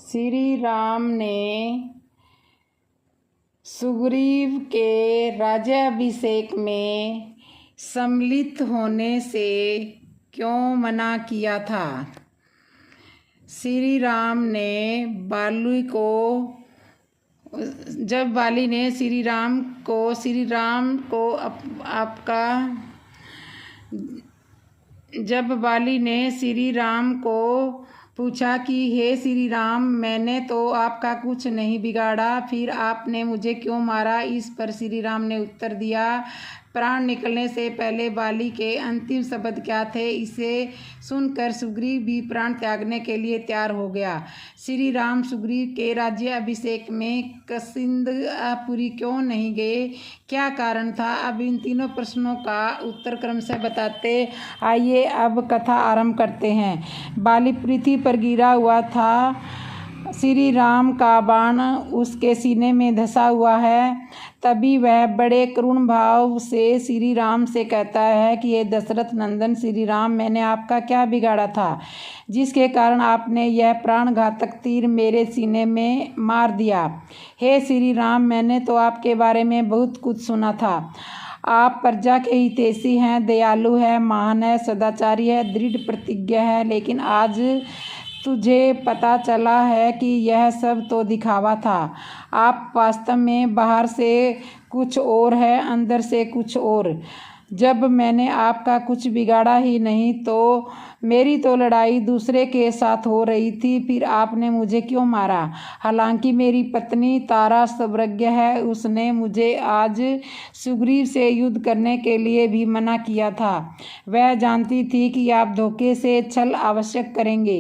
श्री राम ने सुग्रीव के राज्याभिषेक में सम्मिलित होने से क्यों मना किया था। श्री राम ने बाली को जब बाली ने श्री राम को आपका जब बाली ने श्री राम को पूछा कि हे श्री राम, मैंने तो आपका कुछ नहीं बिगाड़ा, फिर आपने मुझे क्यों मारा। इस पर श्री राम ने उत्तर दिया, प्राण निकलने से पहले बाली के अंतिम शब्द क्या थे। इसे सुनकर सुग्रीव भी प्राण त्यागने के लिए तैयार हो गया। श्री राम सुग्रीव के राज्याभिषेक में कसिंदपुरी क्यों नहीं गए, क्या कारण था। अब इन तीनों प्रश्नों का उत्तर क्रमशः बताते आइए अब कथा आरंभ करते हैं। बाली पृथ्वी पर गिरा हुआ था। श्री राम का बाण उसके सीने में धंसा हुआ है। तभी वह बड़े करुण भाव से श्री राम से कहता है कि ये दशरथ नंदन श्री राम, मैंने आपका क्या बिगाड़ा था जिसके कारण आपने यह प्राणघातक तीर मेरे सीने में मार दिया। हे श्री राम, मैंने तो आपके बारे में बहुत कुछ सुना था। आप प्रजा के हितैषी हैं, दयालु है, महान है, सदाचारी है, दृढ़ प्रतिज्ञ है। लेकिन आज तुझे पता चला है कि यह सब तो दिखावा था। आप वास्तव में बाहर से कुछ और है, अंदर से कुछ और। जब मैंने आपका कुछ बिगाड़ा ही नहीं तो मेरी तो लड़ाई दूसरे के साथ हो रही थी, फिर आपने मुझे क्यों मारा। हालांकि मेरी पत्नी तारा सर्वज्ञ है, उसने मुझे आज सुग्रीव से युद्ध करने के लिए भी मना किया था। वह जानती थी कि आप धोखे से छल आवश्यक करेंगे।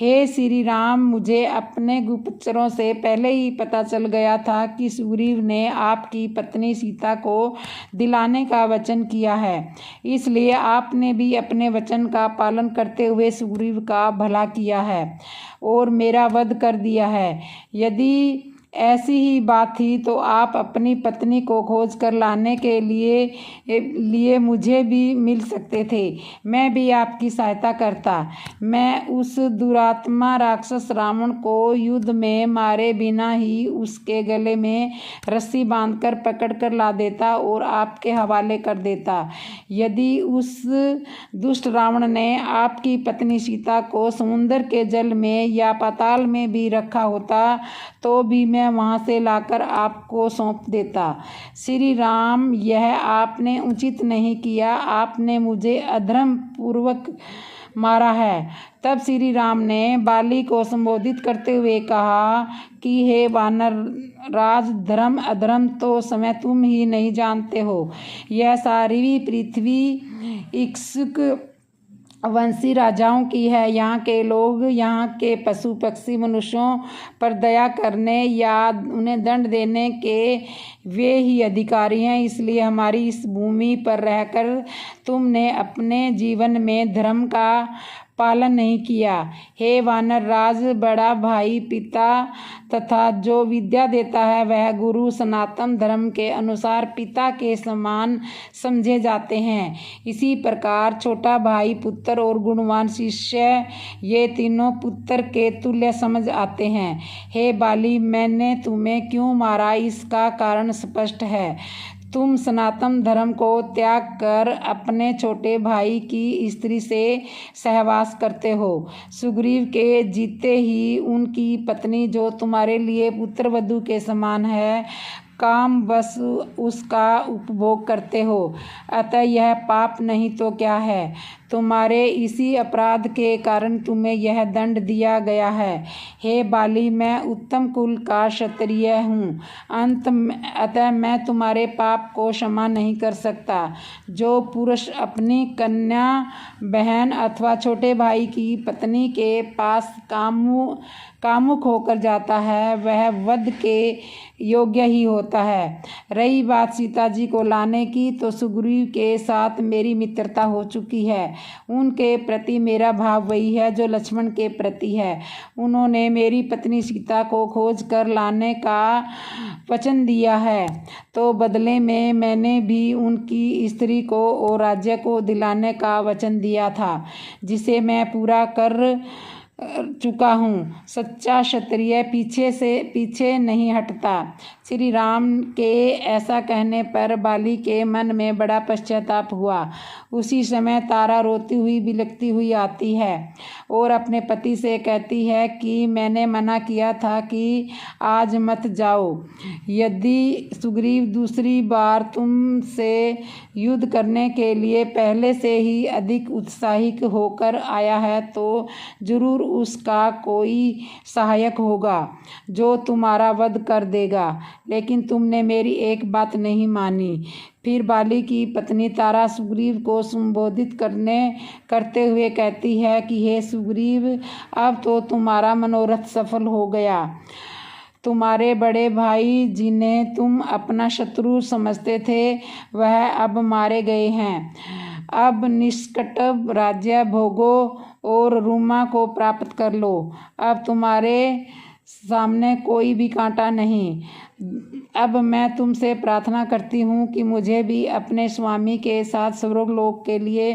हे श्री राम, मुझे अपने गुप्तचरों से पहले ही पता चल गया था कि सुग्रीव ने आपकी पत्नी सीता को दिलाने का वचन किया है, इसलिए आपने भी अपने वचन का पालन करते हुए सुग्रीव का भला किया है और मेरा वध कर दिया है। यदि ऐसी ही बात थी तो आप अपनी पत्नी को खोज कर लाने के लिए मुझे भी मिल सकते थे, मैं भी आपकी सहायता करता। मैं उस दुरात्मा राक्षस रावण को युद्ध में मारे बिना ही उसके गले में रस्सी बांधकर पकड़ कर ला देता और आपके हवाले कर देता। यदि उस दुष्ट रावण ने आपकी पत्नी सीता को समुद्र के जल में या पाताल में भी रखा होता तो भी मैं वहां से लाकर आपको सौंप देता। श्री राम, यह आपने उचित नहीं किया, आपने मुझे अधर्म पूर्वक मारा है। तब श्री राम ने बाली को संबोधित करते हुए कहा कि हे वानर राज, धर्म अधर्म तो समय तुम ही नहीं जानते हो। यह सारी पृथ्वी इक्ष्वाकु वंशी राजाओं की है। यहाँ के लोग, यहाँ के पशु पक्षी मनुष्यों पर दया करने या उन्हें दंड देने के वे ही अधिकारी हैं। इसलिए हमारी इस भूमि पर रहकर तुमने अपने जीवन में धर्म का पालन नहीं किया। हे वानर राज, बड़ा भाई पिता तथा जो विद्या देता है वह गुरु सनातन धर्म के अनुसार पिता के समान समझे जाते हैं। इसी प्रकार छोटा भाई पुत्र और गुणवान शिष्य, ये तीनों पुत्र के तुल्य समझ आते हैं। हे बाली, मैंने तुम्हें क्यों मारा इसका कारण स्पष्ट है। तुम सनातन धर्म को त्याग कर अपने छोटे भाई की स्त्री से सहवास करते हो। सुग्रीव के जीते ही उनकी पत्नी, जो तुम्हारे लिए पुत्रवधू के समान है, काम बस उसका उपभोग करते हो। अतः यह पाप नहीं तो क्या है। तुम्हारे इसी अपराध के कारण तुम्हें यह दंड दिया गया है। हे बाली, मैं उत्तम कुल का क्षत्रिय हूँ, अतः मैं तुम्हारे पाप को क्षमा नहीं कर सकता। जो पुरुष अपनी कन्या, बहन अथवा छोटे भाई की पत्नी के पास कामुक होकर जाता है वह वध के योग्य ही होता है। रही बात सीता जी को लाने की, तो सुग्रीव के साथ मेरी मित्रता हो चुकी है। उनके प्रति मेरा भाव वही है जो लक्ष्मण के प्रति है। उन्होंने मेरी पत्नी सीता को खोज कर लाने का वचन दिया है, तो बदले में मैंने भी उनकी स्त्री को और राज्य को दिलाने का वचन दिया था, जिसे मैं पूरा कर चुका हूँ। सच्चा क्षत्रिय पीछे नहीं हटता। श्री राम के ऐसा कहने पर बाली के मन में बड़ा पश्चाताप हुआ। उसी समय तारा रोती हुई बिलखती हुई आती है और अपने पति से कहती है कि मैंने मना किया था कि आज मत जाओ। यदि सुग्रीव दूसरी बार तुमसे युद्ध करने के लिए पहले से ही अधिक उत्साहित होकर आया है तो जरूर उसका कोई सहायक होगा जो तुम्हारा वध कर देगा, लेकिन तुमने मेरी एक बात नहीं मानी। फिर बाली की पत्नी तारा सुग्रीव को संबोधित करते हुए कहती है कि हे सुग्रीव, अब तो तुम्हारा मनोरथ सफल हो गया। तुम्हारे बड़े भाई जिन्हें तुम अपना शत्रु समझते थे वह अब मारे गए हैं। अब निष्कंटक राज्य भोगो और रूमा को प्राप्त कर लो। अब तुम्हारे सामने कोई भी कांटा नहीं। अब मैं तुमसे प्रार्थना करती हूँ कि मुझे भी अपने स्वामी के साथ स्वर्गलोक के लिए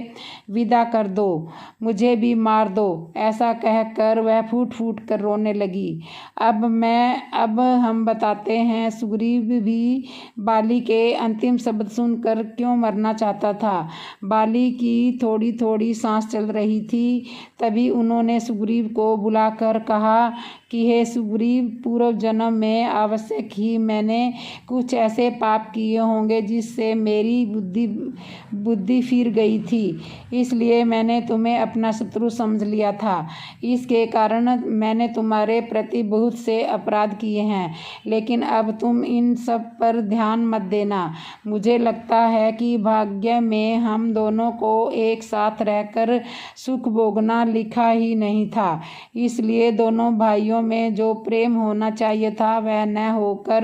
विदा कर दो, मुझे भी मार दो। ऐसा कहकर वह फूट फूट कर रोने लगी। अब हम बताते हैं सुग्रीव भी बाली के अंतिम शब्द सुनकर क्यों मरना चाहता था। बाली की थोड़ी थोड़ी सांस चल रही थी। तभी उन्होंने सुग्रीव को बुलाकर कहा कि हे सुग्रीव, पूर्व जन्म में आवश्यक ही मैंने कुछ ऐसे पाप किए होंगे जिससे मेरी बुद्धि फिर गई थी, इसलिए मैंने तुम्हें अपना शत्रु समझ लिया था। इसके कारण मैंने तुम्हारे प्रति बहुत से अपराध किए हैं, लेकिन अब तुम इन सब पर ध्यान मत देना। मुझे लगता है कि भाग्य में हम दोनों को एक साथ रहकर सुख भोगना लिखा ही नहीं था, इसलिए दोनों भाइयों में जो प्रेम होना चाहिए था वह न होकर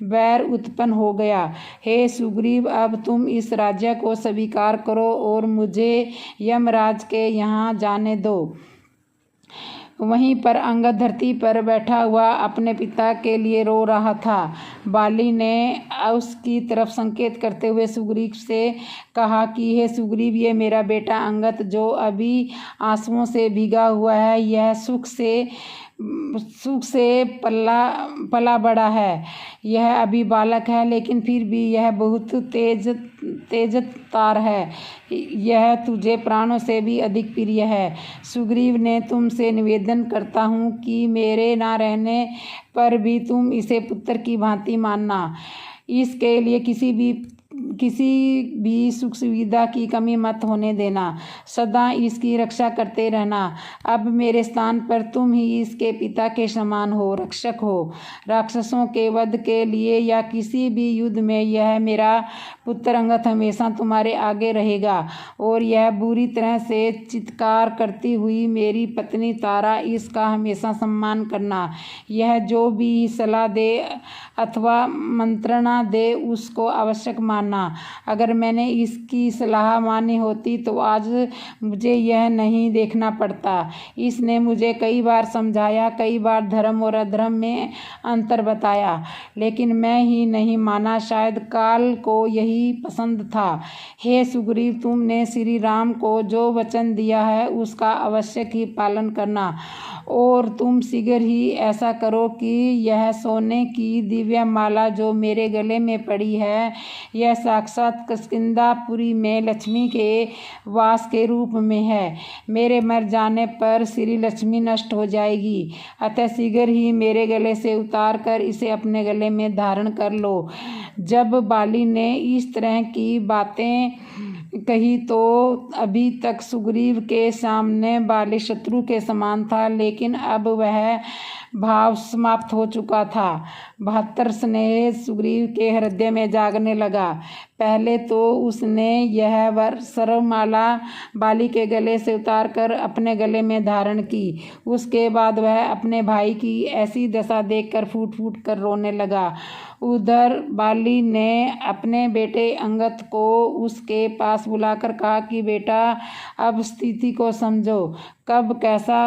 बैर उत्पन्न हो गया। हे सुग्रीव, अब तुम इस राज्य को स्वीकार करो और मुझे यमराज के यहाँ जाने दो। वहीं पर अंगद धरती पर बैठा हुआ अपने पिता के लिए रो रहा था। बाली ने उसकी तरफ संकेत करते हुए सुग्रीव से कहा कि हे सुग्रीव, ये मेरा बेटा अंगद जो अभी आंसुओं से भीगा हुआ है, यह सुख से पला बड़ा है। यह अभी बालक है, लेकिन फिर भी यह बहुत तेज तार है। यह तुझे प्राणों से भी अधिक प्रिय है। सुग्रीव ने तुमसे निवेदन करता हूँ कि मेरे ना रहने पर भी तुम इसे पुत्र की भांति मानना। इसके लिए किसी भी सुख सुविधा की कमी मत होने देना। सदा इसकी रक्षा करते रहना। अब मेरे स्थान पर तुम ही इसके पिता के समान हो, रक्षक हो। राक्षसों के वध के लिए या किसी भी युद्ध में यह मेरा पुत्र अंगद हमेशा तुम्हारे आगे रहेगा। और यह बुरी तरह से चित्कार करती हुई मेरी पत्नी तारा, इसका हमेशा सम्मान करना। यह जो भी सलाह दे अथवा मंत्रणा दे उसको आवश्यक मानना। अगर मैंने इसकी सलाह मानी होती तो आज मुझे यह नहीं देखना पड़ता। इसने मुझे कई बार समझाया, कई बार धर्म और अधर्म में अंतर बताया, लेकिन मैं ही नहीं माना। शायद काल को यही पसंद था। हे सुग्रीव, तुमने श्री राम को जो वचन दिया है उसका आवश्यक ही पालन करना, और तुम शीघ्र ही ऐसा करो कि यह सोने की दिव्य माला जो मेरे गले में पड़ी है, यह साक्षात किष्किंधापुरी में लक्ष्मी के वास के रूप में है। मेरे मर जाने पर श्री लक्ष्मी नष्ट हो जाएगी, अतः शीघ्र ही मेरे गले से उतार कर इसे अपने गले में धारण कर लो। जब बाली ने इस तरह की बातें कही तो अभी तक सुग्रीव के सामने बाली शत्रु के समान था, लेकिन अब वह भाव समाप्त हो चुका था। 72 स्नेह सुग्रीव के हृदय में जागने लगा। पहले तो उसने यह सरमाला बाली के गले से उतारकर अपने गले में धारण की। उसके बाद वह अपने भाई की ऐसी दशा देखकर फूट फूट कर रोने लगा। उधर बाली ने अपने बेटे अंगद को उसके पास बुलाकर कहा कि बेटा, अब स्थिति को समझो। कब कैसा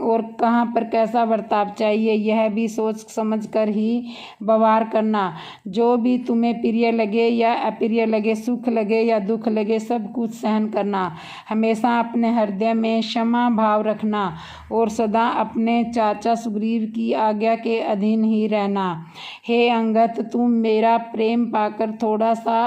और कहाँ पर कैसा बर्ताव चाहिए यह भी सोच समझ कर ही व्यवहार करना। जो भी तुम्हें प्रिय लगे या अप्रिय लगे, सुख लगे या दुख लगे, सब कुछ सहन करना। हमेशा अपने हृदय में क्षमा भाव रखना और सदा अपने चाचा सुग्रीव की आज्ञा के अधीन ही रहना। हे अंगद, तुम मेरा प्रेम पाकर थोड़ा सा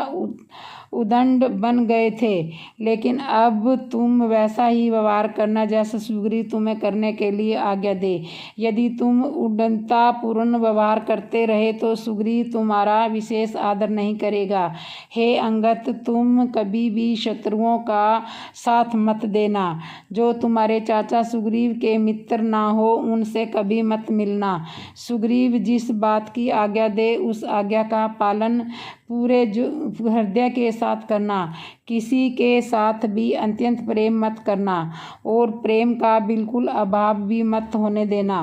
उदंड बन गए थे, लेकिन अब तुम वैसा ही व्यवहार करना जैसा सुग्रीव तुम्हें करने के लिए आज्ञा दे। यदि तुम उदारतापूर्ण व्यवहार करते रहे तो सुग्रीव तुम्हारा विशेष आदर नहीं करेगा। हे अंगद, तुम कभी भी शत्रुओं का साथ मत देना। जो तुम्हारे चाचा सुग्रीव के मित्र ना हो उनसे कभी मत मिलना। सुग्रीव जिस बात की आज्ञा दे उस आज्ञा का पालन पूरे हृदय के साथ करना। किसी के साथ भी अत्यंत प्रेम मत करना और प्रेम का बिल्कुल अभाव भी मत होने देना,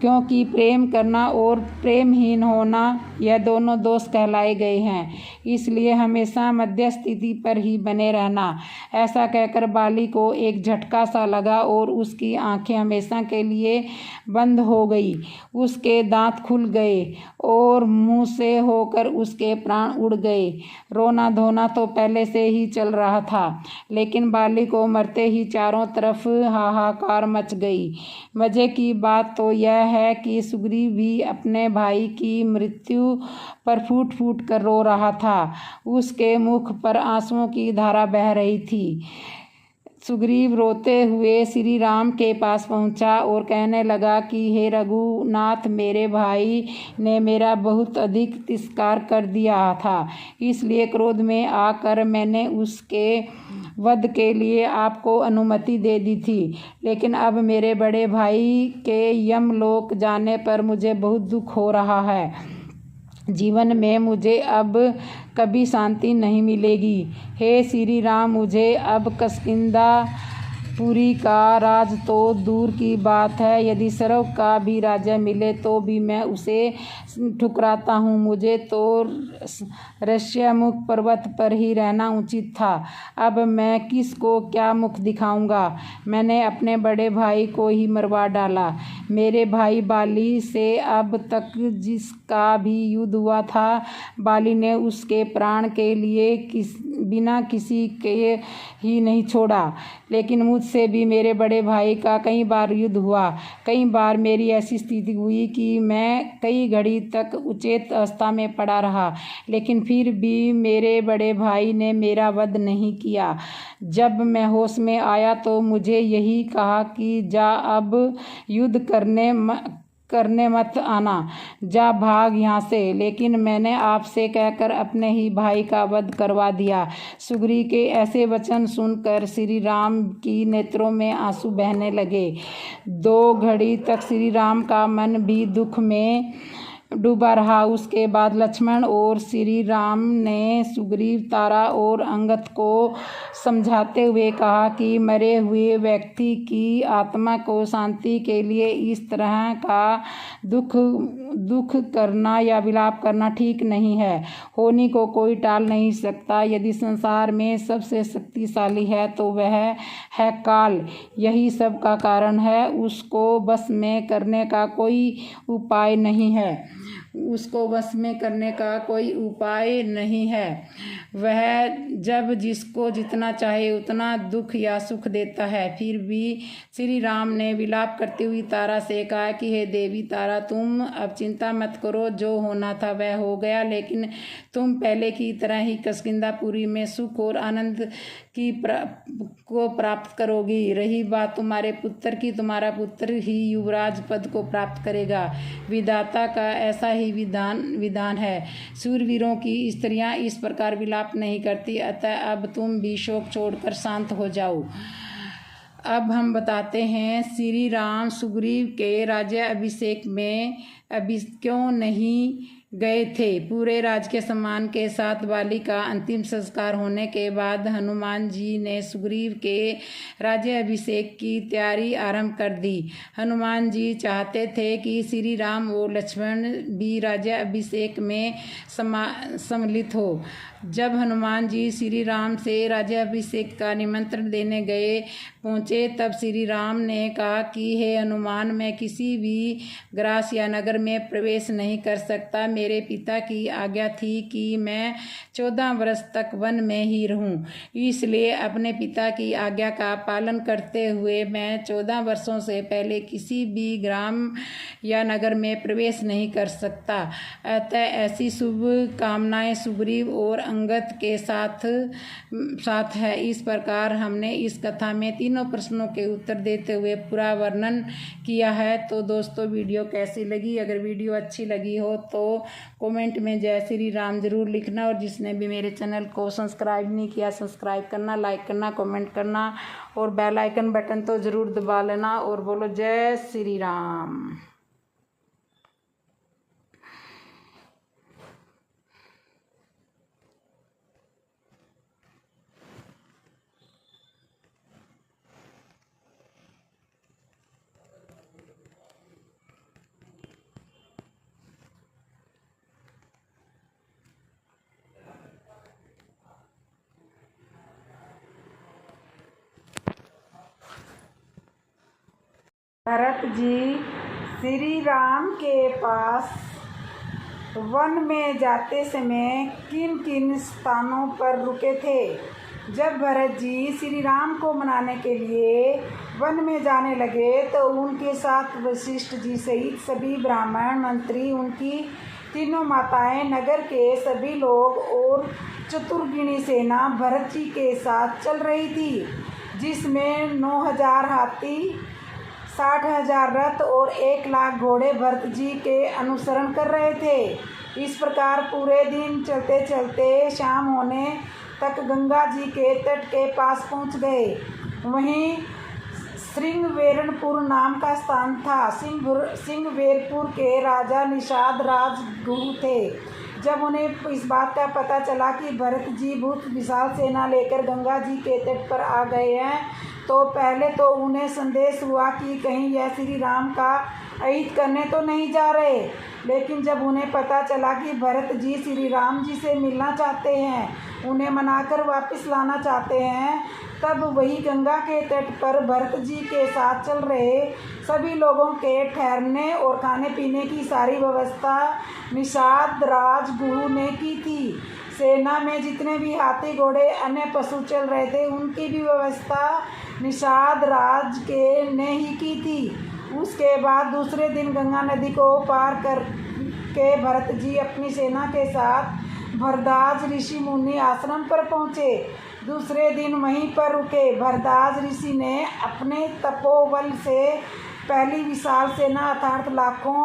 क्योंकि प्रेम करना और प्रेमहीन होना यह दोनों दोष कहलाए गए हैं। इसलिए हमेशा मध्य स्थिति पर ही बने रहना। ऐसा कहकर बाली को एक झटका सा लगा और उसकी आंखें हमेशा के लिए बंद हो गई। उसके दांत खुल गए और मुंह से होकर उसके प्राण उड़ गए। रोना धोना तो पहले से ही चल रहा था, लेकिन बाली को मरते ही चारों तरफ हाहाकार मच गई। मजे की बात तो यह है कि सुग्रीव भी अपने भाई की मृत्यु पर फूट फूट कर रो रहा था। उसके मुख पर आंसुओं की धारा बह रही थी। सुग्रीव रोते हुए श्री राम के पास पहुंचा और कहने लगा कि हे रघुनाथ, मेरे भाई ने मेरा बहुत अधिक तिरस्कार कर दिया था, इसलिए क्रोध में आकर मैंने उसके वध के लिए आपको अनुमति दे दी थी। लेकिन अब मेरे बड़े भाई के यमलोक जाने पर मुझे बहुत दुख हो रहा है। जीवन में मुझे अब कभी शांति नहीं मिलेगी। हे श्री राम, मुझे अब किष्किंधापुरी का राज तो दूर की बात है, यदि स्वर्ग का भी राज्य मिले तो भी मैं उसे ठुकराता हूँ। मुझे तो ऋष्यमुख पर्वत पर ही रहना उचित था। अब मैं किसको क्या मुख दिखाऊंगा? मैंने अपने बड़े भाई को ही मरवा डाला। मेरे भाई बाली से अब तक जिसका भी युद्ध हुआ था, बाली ने उसके प्राण के लिए बिना किसी के ही नहीं छोड़ा। लेकिन मुझसे भी मेरे बड़े भाई का कई बार युद्ध हुआ। कई बार मेरी ऐसी स्थिति हुई कि मैं कई घड़ी तक उचेत अवस्था में पड़ा रहा, लेकिन फिर भी मेरे बड़े भाई ने मेरा वध नहीं किया। जब मैं होश में आया तो मुझे यही कहा कि जा, अब युद्ध करने मत आना, जा भाग यहाँ से। लेकिन मैंने आपसे कहकर अपने ही भाई का वध करवा दिया। सुग्रीव के ऐसे वचन सुनकर श्री राम की नेत्रों में आंसू बहने लगे। 2 घड़ी तक श्री राम का मन भी दुख में डूबा रहा। उसके बाद लक्ष्मण और श्री राम ने सुग्रीव, तारा और अंगद को समझाते हुए कहा कि मरे हुए व्यक्ति की आत्मा को शांति के लिए इस तरह का दुख करना या विलाप करना ठीक नहीं है। होनी को कोई टाल नहीं सकता। यदि संसार में सबसे शक्तिशाली है तो वह है काल। यही सब का कारण है। उसको बस में करने का कोई उपाय नहीं है। वह जब जिसको जितना चाहे उतना दुख या सुख देता है। फिर भी श्री राम ने विलाप करती हुई तारा से कहा कि हे देवी तारा, तुम अब चिंता मत करो। जो होना था वह हो गया, लेकिन तुम पहले की तरह ही किष्किंधापुरी में सुख और आनंद को प्राप्त करोगी। रही बात तुम्हारे पुत्र की, तुम्हारा पुत्र ही युवराज पद को प्राप्त करेगा। विधाता का ऐसा ही विधान है। शूरवीरों की स्त्रियां इस प्रकार विलाप नहीं करती। अतः अब तुम भी शोक छोड़कर शांत हो जाओ। अब हम बताते हैं श्री राम सुग्रीव के राज्य अभिषेक में क्यों नहीं गए थे। पूरे राजकीय सम्मान के साथ बाली का अंतिम संस्कार होने के बाद हनुमान जी ने सुग्रीव के राज्य अभिषेक की तैयारी आरंभ कर दी। हनुमान जी चाहते थे कि श्री राम और लक्ष्मण भी राज्य अभिषेक में सम्मिलित हो। जब हनुमान जी श्री राम से राज्याभिषेक का निमंत्रण देने पहुँचे तब श्री राम ने कहा कि हे हनुमान, मैं किसी भी ग्रास या नगर में प्रवेश नहीं कर सकता। मेरे पिता की आज्ञा थी कि मैं 14 वर्ष तक वन में ही रहूं। इसलिए अपने पिता की आज्ञा का पालन करते हुए मैं 14 वर्षों से पहले किसी भी ग्राम या नगर में प्रवेश नहीं कर सकता। अतः ऐसी शुभ कामनाएं सुग्रीव और अंगद के साथ है। इस प्रकार हमने इस कथा में तीनों प्रश्नों के उत्तर देते हुए पूरा वर्णन किया है। तो दोस्तों, वीडियो कैसी लगी? अगर वीडियो अच्छी लगी हो तो कमेंट में जय श्री राम जरूर लिखना, और जिसने भी मेरे चैनल को सब्सक्राइब नहीं किया, सब्सक्राइब करना, लाइक करना, कमेंट करना और बेल आइकन बटन तो ज़रूर दबा लेना, और बोलो जय श्री राम। भरत जी श्री राम के पास वन में जाते समय किन किन स्थानों पर रुके थे? जब भरत जी श्री राम को मनाने के लिए वन में जाने लगे तो उनके साथ वशिष्ठ जी सहित सभी ब्राह्मण, मंत्री, उनकी तीनों माताएं, नगर के सभी लोग और चतुर्गिणी सेना भरत जी के साथ चल रही थी, जिसमें 9000 हाथी, 60,000 रथ और 1 लाख घोड़े भरत जी के अनुसरण कर रहे थे। इस प्रकार पूरे दिन चलते चलते शाम होने तक गंगा जी के तट के पास पहुंच गए। वहीं श्रृंगवेरनपुर नाम का स्थान था। श्रृंगवेरपुर के राजा निषाद राज गुरु थे। जब उन्हें इस बात का पता चला कि भरत जी बहुत विशाल सेना लेकर गंगा जी के तट पर आ गए हैं, तो पहले तो उन्हें संदेश हुआ कि कहीं यह श्री राम का अहित करने तो नहीं जा रहे। लेकिन जब उन्हें पता चला कि भरत जी श्री राम जी से मिलना चाहते हैं, उन्हें मनाकर वापस लाना चाहते हैं, तब वही गंगा के तट पर भरत जी के साथ चल रहे सभी लोगों के ठहरने और खाने पीने की सारी व्यवस्था निषाद राजगुरु ने की थी। सेना में जितने भी हाथी, घोड़े, अन्य पशु चल रहे थे, उनकी भी व्यवस्था निषाद राज के ने ही की थी। उसके बाद दूसरे दिन गंगा नदी को पार कर के भरत जी अपनी सेना के साथ भरद्वाज ऋषि मुनि आश्रम पर पहुँचे। दूसरे दिन वहीं पर रुके। भरद्वाज ऋषि ने अपने तपोबल से पहली विशाल सेना अर्थात लाखों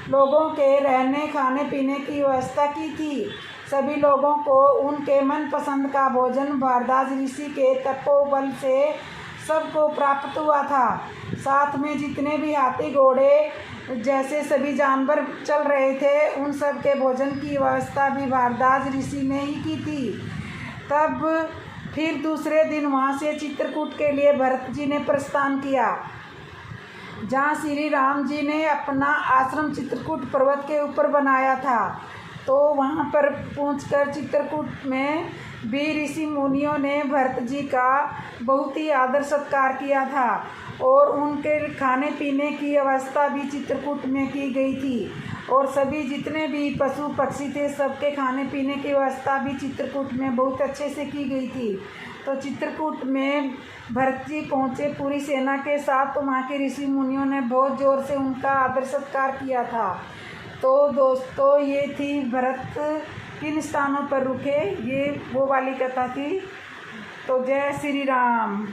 लोगों के रहने, खाने पीने की व्यवस्था की थी। सभी लोगों को उनके मनपसंद का भोजन भरद्वाज ऋषि के तपोबल से सबको प्राप्त हुआ था। साथ में जितने भी हाथी, घोड़े जैसे सभी जानवर चल रहे थे, उन सब के भोजन की व्यवस्था भी भरद्वाज ऋषि ने ही की थी। तब फिर दूसरे दिन वहाँ से चित्रकूट के लिए भरत जी ने प्रस्थान किया, जहाँ श्री राम जी ने अपना आश्रम चित्रकूट पर्वत के ऊपर बनाया था। तो वहाँ पर पहुंचकर चित्रकूट में भी ऋषि मुनियों ने भरत जी का बहुत ही आदर सत्कार किया था, और उनके खाने पीने की व्यवस्था भी चित्रकूट में की गई थी, और सभी जितने भी पशु पक्षी थे, सबके खाने पीने की व्यवस्था भी चित्रकूट में बहुत अच्छे से की गई थी। तो चित्रकूट में भरत जी पहुँचे पूरी सेना के साथ, तो वहाँ के ऋषि मुनियों ने बहुत ज़ोर से उनका आदर सत्कार किया था। तो दोस्तों, ये थी भरत किन स्थानों पर रुके, ये वो वाली कथा थी। तो जय श्री राम।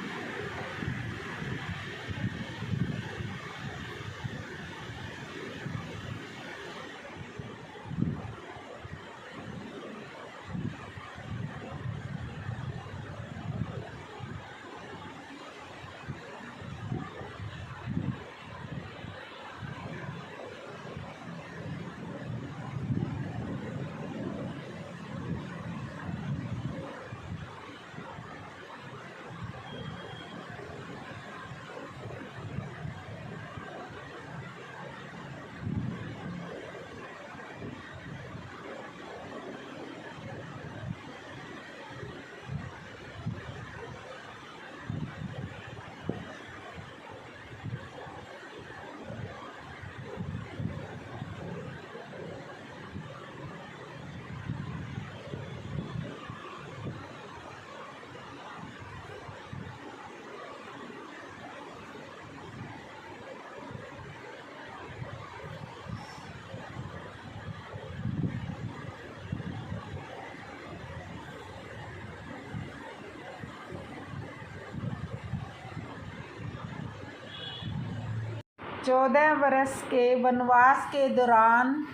14 वर्ष के वनवास के दौरान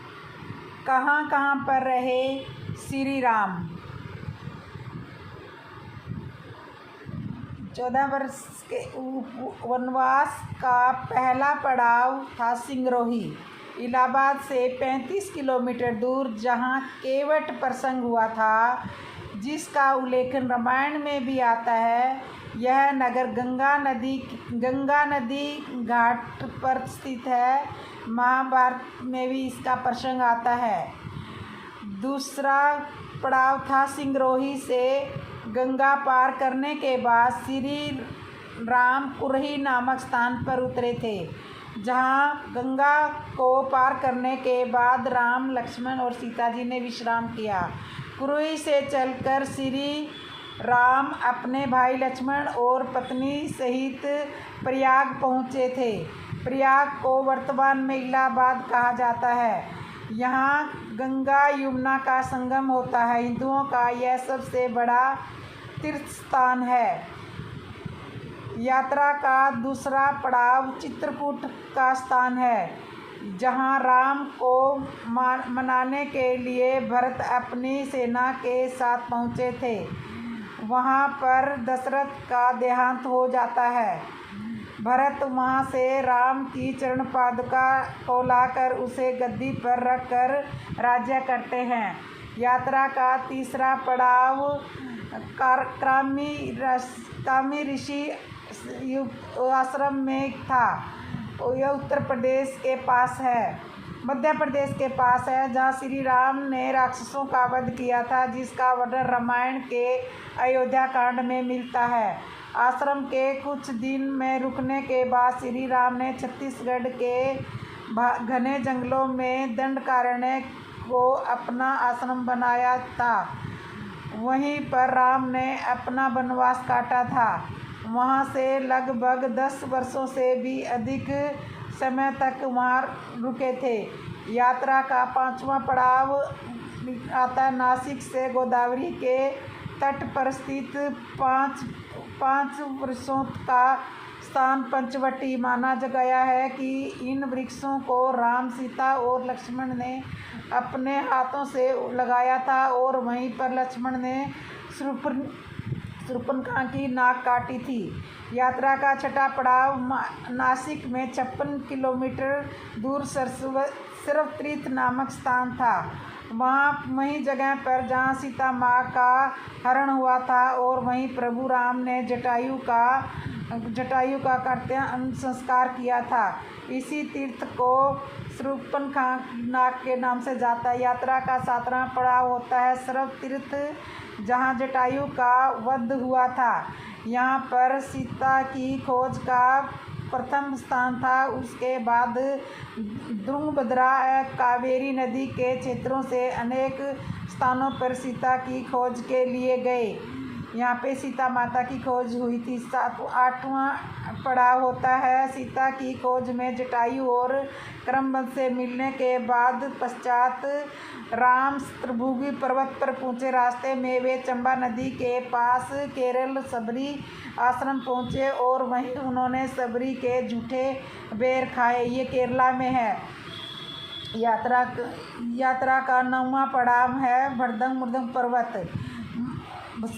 कहाँ कहाँ पर रहे श्री राम। 14 वर्ष के वनवास का पहला पड़ाव था सिंगरोही, इलाहाबाद से 35 किलोमीटर दूर, जहाँ केवट प्रसंग हुआ था, जिसका उल्लेखन रामायण में भी आता है। यह नगर गंगा नदी घाट पर स्थित है। महाभारत में भी इसका प्रसंग आता है। दूसरा पड़ाव था सिंगरोही से गंगा पार करने के बाद श्री राम कुरही नामक स्थान पर उतरे थे, जहाँ गंगा को पार करने के बाद राम, लक्ष्मण और सीता जी ने विश्राम किया। कुरही से चलकर श्री राम अपने भाई लक्ष्मण और पत्नी सहित प्रयाग पहुँचे थे। प्रयाग को वर्तमान में इलाहाबाद कहा जाता है। यहाँ गंगा यमुना का संगम होता है। हिंदुओं का यह सबसे बड़ा तीर्थ स्थान है। यात्रा का दूसरा पड़ाव चित्रकूट का स्थान है, जहाँ राम को मनाने के लिए भरत अपनी सेना के साथ पहुँचे थे। वहाँ पर दशरथ का देहांत हो जाता है। भरत वहाँ से राम की चरण पादुका को लाकर उसे गद्दी पर रखकर राज्य करते हैं। यात्रा का तीसरा पड़ाव कामी ऋषि आश्रम में था। यह उत्तर प्रदेश के पास है, मध्य प्रदेश के पास है, जहाँ श्री राम ने राक्षसों का वध किया था, जिसका वर्णन रामायण के अयोध्या कांड में मिलता है। आश्रम के कुछ दिन में रुकने के बाद श्री राम ने छत्तीसगढ़ के घने जंगलों में दंडकारण्य को अपना आश्रम बनाया था। वहीं पर राम ने अपना वनवास काटा था। वहाँ से लगभग 10 वर्षों से भी अधिक समय तक वहाँ रुके थे। यात्रा का पांचवा पड़ाव आता नासिक से गोदावरी के तट पर स्थित पाँच वृक्षों का स्थान पंचवटी माना गया है कि इन वृक्षों को राम, सीता और लक्ष्मण ने अपने हाथों से लगाया था और वहीं पर लक्ष्मण ने शूर्पणखा की नाक काटी थी। यात्रा का छठा पड़ाव नासिक में 56 किलोमीटर दूर सरस्वती नामक स्थान था। वहीं जगह पर जहाँ सीता माँ का हरण हुआ था और वहीं प्रभु राम ने जटायु का कर्तव्य संस्कार किया था। इसी तीर्थ को शूर्पणखा नाग के नाम से जाता है। यात्रा का 7वां पड़ाव होता है सर्व तीर्थ, जहाँ जटायु का वध हुआ था। यहाँ पर सीता की खोज का प्रथम स्थान था। उसके बाद तुंगभद्रा कावेरी नदी के क्षेत्रों से अनेक स्थानों पर सीता की खोज के लिए गए। यहाँ पे सीता माता की खोज हुई थी। 8वां पड़ाव होता है सीता की खोज में जटायु और क्रमबद्ध से मिलने के बाद पश्चात राम त्रिभुगी पर्वत पर पहुँचे। रास्ते में वे चंबा नदी के पास केरल सबरी आश्रम पहुँचे और वहीं उन्होंने सबरी के झूठे बेर खाए। ये केरला में है। यात्रा का 9वां पड़ाव है भरदंग मुर्दंग पर्वत।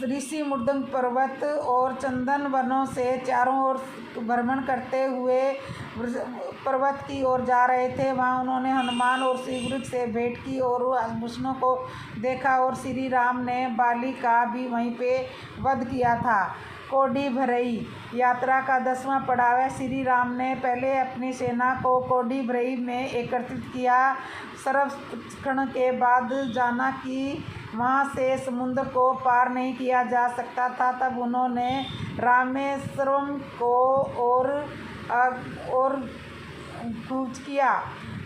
ऋषि मुर्दंग पर्वत और चंदन वनों से चारों ओर भ्रमण करते हुए पर्वत की ओर जा रहे थे। वहाँ उन्होंने हनुमान और श्रीगुरु से भेंट की और आभूषणों को देखा और श्री राम ने बाली का भी वहीं पे वध किया था। कोडी भरई। यात्रा का 10वां पड़ाव है। श्री राम ने पहले अपनी सेना को कोडी भरई में एकत्रित किया। सर्वेक्षण के बाद जाना कि वहाँ से समुद्र को पार नहीं किया जा सकता था। तब उन्होंने रामेश्वरम को और कूच किया।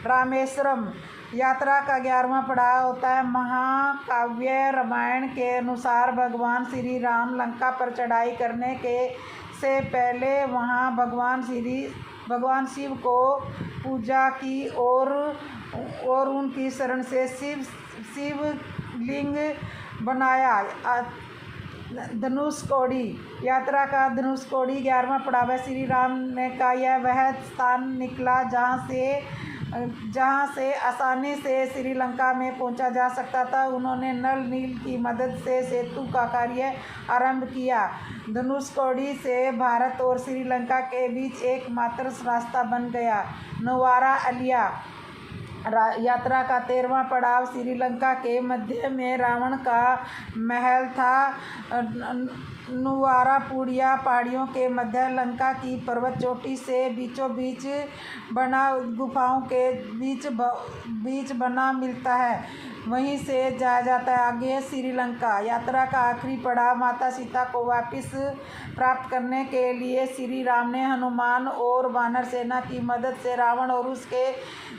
रामेश्वरम। यात्रा का 11वां पड़ाव होता है महाकाव्य। रामायण के अनुसार भगवान श्री राम लंका पर चढ़ाई करने से पहले वहाँ भगवान शिव को पूजा की और उनकी शरण से शिवलिंग बनाया। धनुषकोडी। यात्रा का धनुषकोडी 11वां पड़ाव है। श्री राम ने का यह वह स्थान निकला जहाँ से आसानी से श्रीलंका में पहुँचा जा सकता था। उन्होंने नल नील की मदद से सेतु का कार्य आरंभ किया। धनुषकोडी से भारत और श्रीलंका के बीच एकमात्र रास्ता बन गया। नुवारा अलिया। यात्रा का 13वां पड़ाव श्रीलंका के मध्य में रावण का महल था। नुवारापुड़िया पहाड़ियों के मध्य लंका की पर्वत चोटी से बीचों बीच बना गुफाओं के बीच बना मिलता है, वहीं से जाया जाता है आगे श्रीलंका। यात्रा का आखिरी पड़ाव माता सीता को वापस प्राप्त करने के लिए श्री राम ने हनुमान और वानर सेना की मदद से रावण और उसके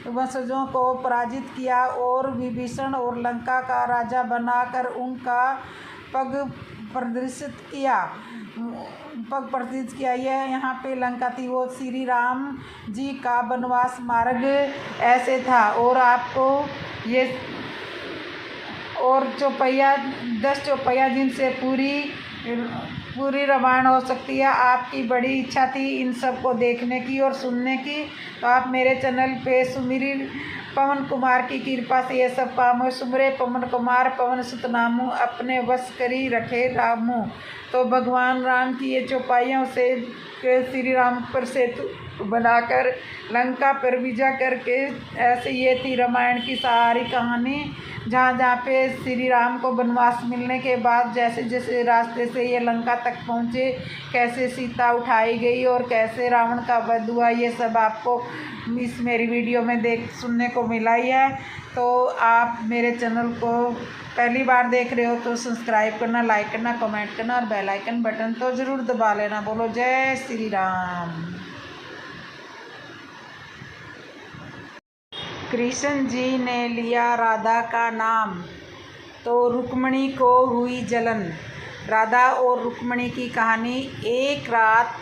वंशजों को पराजित किया और विभीषण और लंका का राजा बनाकर उनका पग प्रदर्शित किया। यह यहाँ पे लंका थी। वो श्री राम जी का वनवास मार्ग ऐसे था। और आपको ये और 10 चौपैया जिनसे पूरी रामायण हो सकती है। आपकी बड़ी इच्छा थी इन सब को देखने की और सुनने की, तो आप मेरे चैनल पे सुमिरी पवन कुमार की कृपा से ये सब काम हो। सुमरे पवन कुमार पवन सुत नामू, अपने वश करी रखे रामू। तो भगवान राम की ये चौपाइयों से श्री राम पर सेतु बनाकर लंका पर विजय करके, ऐसे ये थी रामायण की सारी कहानी। जहाँ पे श्री राम को वनवास मिलने के बाद जैसे जैसे रास्ते से ये लंका तक पहुँचे, कैसे सीता उठाई गई और कैसे रावण का वध हुआ, ये सब आपको इस मेरी वीडियो में सुनने को मिला ही है। तो आप मेरे चैनल को पहली बार देख रहे हो तो सब्सक्राइब करना, लाइक करना, कमेंट करना और बेल आइकन बटन तो ज़रूर दबा लेना। बोलो जय श्री राम। कृष्ण जी ने लिया राधा का नाम तो रुक्मणी को हुई जलन। राधा और रुक्मणी की कहानी। एक रात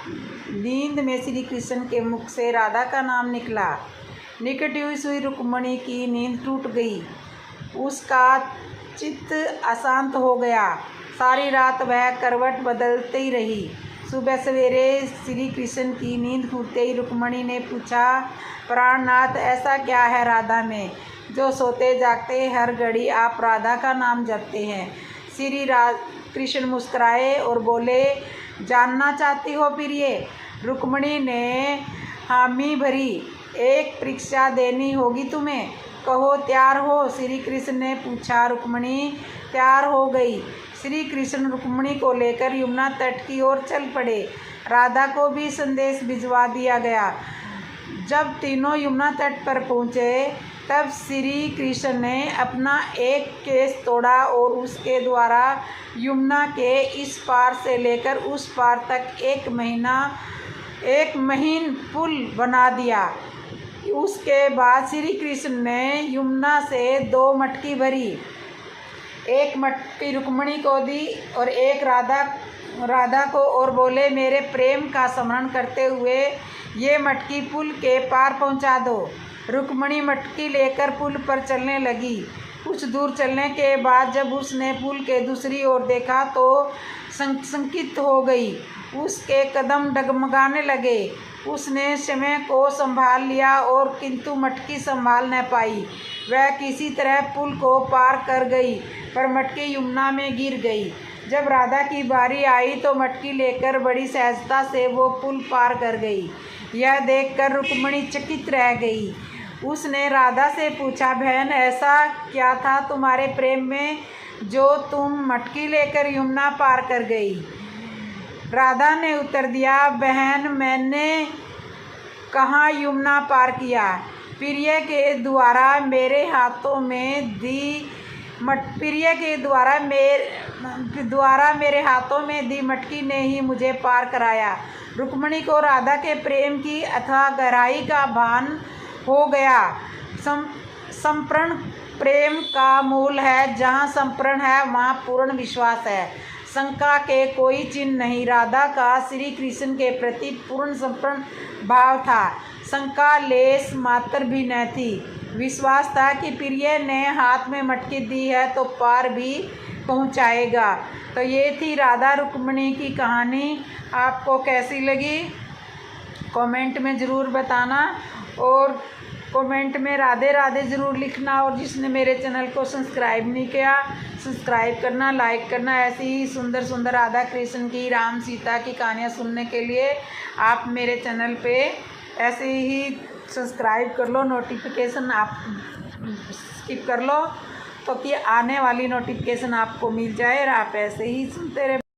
नींद में श्री कृष्ण के मुख से राधा का नाम निकला। निकट हुई रुक्मणी की नींद टूट गई। उसका चित्त अशांत हो गया। सारी रात वह करवट बदलती ही रही। सुबह सवेरे श्री कृष्ण की नींद खुलते ही रुक्मणी ने पूछा, प्राणनाथ ऐसा क्या है राधा में जो सोते जागते हर घड़ी आप राधा का नाम जपते हैं? श्री कृष्ण मुस्कुराए और बोले, जानना चाहती हो प्रिय? रुक्मणी ने हामी भरी। एक परीक्षा देनी होगी तुम्हें, कहो तैयार हो? श्री कृष्ण ने पूछा। रुक्मणी तैयार हो गई। श्री कृष्ण रुक्मणी को लेकर यमुना तट की ओर चल पड़े। राधा को भी संदेश भिजवा दिया गया। जब तीनों यमुना तट पर पहुँचे तब श्री कृष्ण ने अपना एक केस तोड़ा और उसके द्वारा यमुना के इस पार से लेकर उस पार तक एक महीन पुल बना दिया। उसके बाद श्री कृष्ण ने यमुना से 2 मटकी भरी, एक मटकी रुक्मणी को दी और एक राधा को, और बोले, मेरे प्रेम का स्मरण करते हुए ये मटकी पुल के पार पहुंचा दो। रुक्मणी मटकी लेकर पुल पर चलने लगी। कुछ दूर चलने के बाद जब उसने पुल के दूसरी ओर देखा तो संकित हो गई। उसके कदम डगमगाने लगे। उसने समय को संभाल लिया और किंतु मटकी संभाल न पाई। वह किसी तरह पुल को पार कर गई, पर मटकी यमुना में गिर गई। जब राधा की बारी आई तो मटकी लेकर बड़ी सहजता से वो पुल पार कर गई। यह देखकर रुक्मणी चकित रह गई। उसने राधा से पूछा, बहन ऐसा क्या था तुम्हारे प्रेम में जो तुम मटकी लेकर यमुना पार कर गई? राधा ने उत्तर दिया, बहन मैंने कहाँ यमुना पार किया, प्रिय के द्वारा मेरे हाथों में दी मटकी ने ही मुझे पार कराया। रुक्मणी को राधा के प्रेम की अथाह गहराई का भान हो गया। संप्रण प्रेम का मूल है। जहाँ संप्रण है वहाँ पूर्ण विश्वास है, शंका के कोई चिन्ह नहीं। राधा का श्री कृष्ण के प्रति पूर्ण संप्रण भाव था। शंका लेस मात्र भी न थी। विश्वास था कि प्रिय ने हाथ में मटकी दी है तो पार भी पहुंचाएगा। तो ये थी राधा रुक्मिणी की कहानी। आपको कैसी लगी कमेंट में ज़रूर बताना, और कमेंट में राधे राधे ज़रूर लिखना। और जिसने मेरे चैनल को सब्सक्राइब नहीं किया, सब्सक्राइब करना, लाइक करना। ऐसी ही सुंदर सुंदर राधा कृष्ण की, राम सीता की कहानियाँ सुनने के लिए आप मेरे चैनल पे ऐसे ही सब्सक्राइब कर लो, नोटिफिकेशन आप स्किप कर लो तो कि आने वाली नोटिफिकेशन आपको मिल जाए और आप ऐसे ही सुनते रहे।